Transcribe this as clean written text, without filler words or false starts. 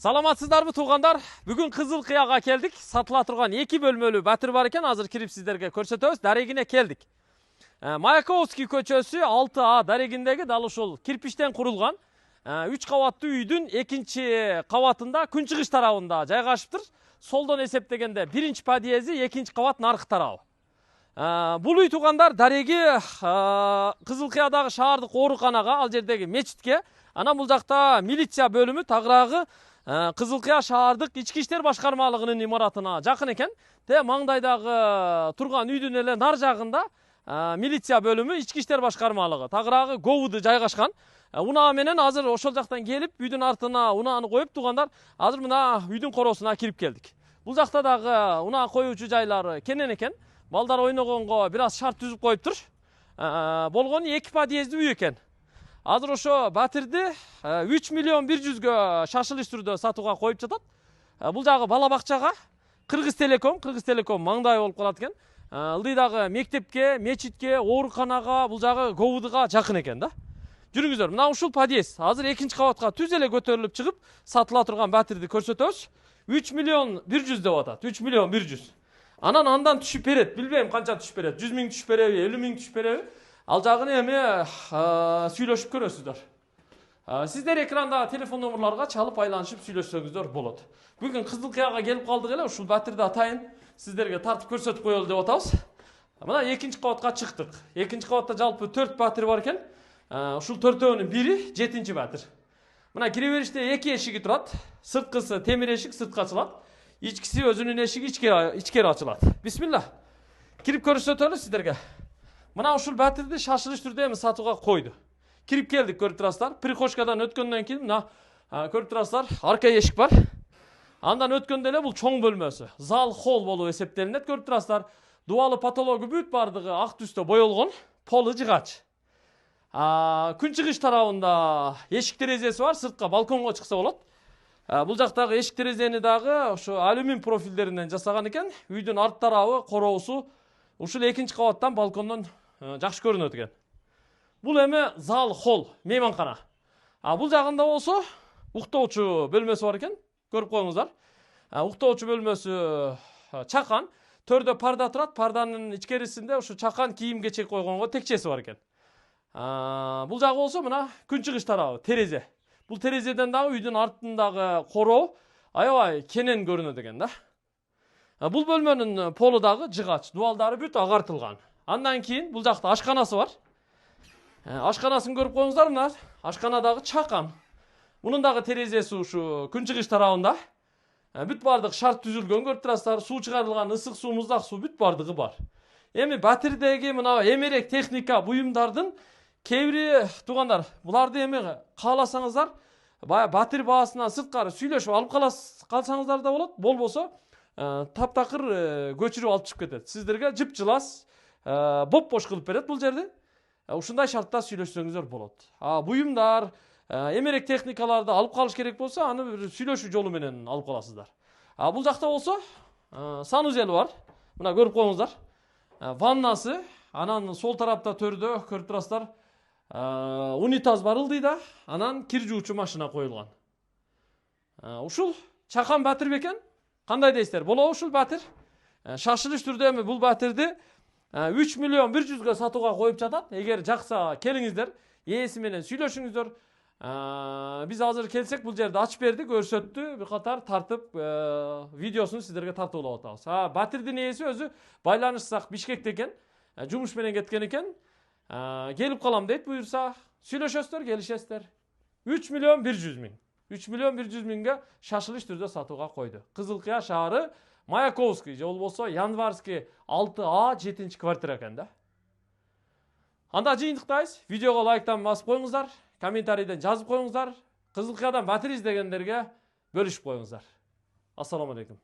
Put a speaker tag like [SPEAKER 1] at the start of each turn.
[SPEAKER 1] Саламатсыздарбы туугандар? Бүгүн Кызыл Кыяга келдик. Сатыла турган 2 бөлмөлүү батир бар экен. Азыр кирип сиздерге көрсөтөбүз. Дарегине келдик. Маяковский көчөсү 6А дарегиндеги дал ушул кирпичтен курулган 3 кабаттуу үйдүн 2 кабатында күнчыгыш тарабында жайгашыптыр. Солдон эсептегенде 1 подъезди, 2 кабат наркы тарабы. Бул үй туугандар дареги Кызыл Кыядагы шаардык ооруканага, ал жердеги мечитке, анан бул жакта милиция бөлүмү тагыраагы Кызыл Кыя шаардык ички иштер башкармалыгынын имаратына жакын экен. Те маңдайдагы турган үйдүн эле нар жагында милиция бөлүмү ички иштер башкармалыгы тагыраагы говуду жайгашкан. Унаа менен азыр ошол жактан келип үйдүн артына унааны коюп туугандар азыр мына үйдүн короосуна кирип келдик. Бул жакта дагы унаа коюучу жайлары кенен экен. Балдар ойногонго бир аз шарт түзүп коюптур. Болгону 2 подъездүү үй экен. Азыр ошо батирди 3 миллион 100гө шашылыш түрдө сатууга коюп жатат. Бул жагы бала бакчага Кыргыз Телеком маңдай болуп калат экен. Ылдыйдагы мектепке, мечитке, ооруканага, бул жагы говудуга жакын экен да. Жүрүңүздөр, мына ушул подъезд. Азыр 2 кабатка түз эле көтөрүлүп чыгып, сатыла турган батирди көрсөтөбүз. 3 миллион 100 деп атат. 3 миллион 100. Андан түшүп берет. Билбейм канча түшүп берет. 100 миң түшүп береби, 50 миң түшүп береби? Ал жагын эми сүйлөшүп көрөсүздөр. Сиздер экранда телефон номерларга чалып айланышып сүйлөшсөңүздөр болот. Бүгүн Кызыл Кыяга келип калдык эле, ушул батирди атайын сиздерге тартып көрсөтүп коелу деп атабыз. Мына 2 кабатка чыктык. 2 кабатта жалпы 4 батир бар экен. Ушул 4-өөнүн бири 7 батир. Мына кире бериште 2 эшиги турат. Сырткысы темир эшик сыртка ачылат. Ичкиси өзүнүн эшиги ичкери ачылат. Бисмилла. Кирип көрсөтөлү сиздерге. Мына ушул батирди шашылыш түрдө эми сатууга койду. Кирип келдик, көрүп турасыздар. Прихожкадан өткөндөн кийин мына көрүп турасыздар, арка эшик бар. Андан өткөндө эле бул чоң бөлмөсү, зал холл болуп эсептелинет. Көрүп турасыздар, дубалы потологу бүт бардыгы ак түстө боелгон, полу жыгач. Күнчыгыш тарабында эшик терезеси бар, сыртка балконго чыкса болот. Бул жактагы эшик терезени дагы ошо алюмин профилдеринен жасаган экен. Үйдүн арт тарабы, короосу ушул 2 кабаттан балкондон жакшы көрүнөт экен. Бул эми зал холл, мейманкана. Бул жагында болсо уктоочу бөлмөсү бар экен. Көрүп коюңуздар. Уктоочу бөлмөсү чакан, төрдө парда турат, парданын ичкерисинде ушу чакан кийим кечек койгонго текчеси бар экен. Бул жагы болсо мына күнчыгыш тарабы, терезе. Бул терезеден дагы үйдүн артындагы короо аябай кенен көрүнөт экен да. Бул бөлмөнүн полу дагы жыгач, дубалдары бүт агартылган. Андан кийин бул жакта ашканасы бар. Ашканасын көрүп коюңуздар, мына ашканадагы чакан. Мунун дагы терезеси ушу күнчыгыш тарабында. Бүт бардык шарт түзүлгөн, көрүп турасыздар, суу чыгарылган, ысык суу, муздак суу бүт бардыгы бар. Эми батирдеги мына эмерек техника буюмдардын кээ бири туугандар, буларды эми кааласаңыздар, бая батир баасынан сырткары сүйлөшүп алып калсаңыздар да болот, болбосо таптакыр көчүрүп алып чыгып кетет. Сиздерге жыпчылас, боп-бош кылып берет бул жерди. Ушундай шартта сүйлөшсөңүздөр болот. Буюмдар, эмерек техникаларды алып калыш керек болсо, аны бир сүйлөшүү жолу менен алып каласыздар. Бул жакта болсо санузели бар. Мына көрүп коюңуздар. Ваннасы, анан сол тарапта төрдө көрүп турасыздар. Унитаз бар ылдыйда, анан кир жуучу машина коюлган. Ушул чакан батир бекен. Кандай дейсиздер? Болобу ушул батир? Шашылыш түрдө эми бул батирди 3 миллион 100гө сатууга коюп жатат. Эгер жакса келиңиздер, ээси менен сүйлөшүңүздөр. Биз азыр келсек бул жерди ачып бердик, көрсөттү, бир катар тартып видеосун сиздерге тартуулап атабыз. Батирдин ээси өзү байланышсак Бишкекте экен, жумуш менен кеткен экен. Келип калам дейт, буюрса сүйлөшөсүздөр, келишесиздер. 3 миллион 100 миң. 3 миллион 100 миңге шашылыш түрдө сатууга койду. Кызыл Кыя шаары, Маяковский же болбосо Январский 6А 7 квартира экен да. Анда жыйынтыктайбыз. Видеого лайктан басып коюңуздар, комментарийден жазып коюңуздар, Кызыл Кыядан батир издегендерге бөлүшүп коюңуздар. Ассаламу алейкум.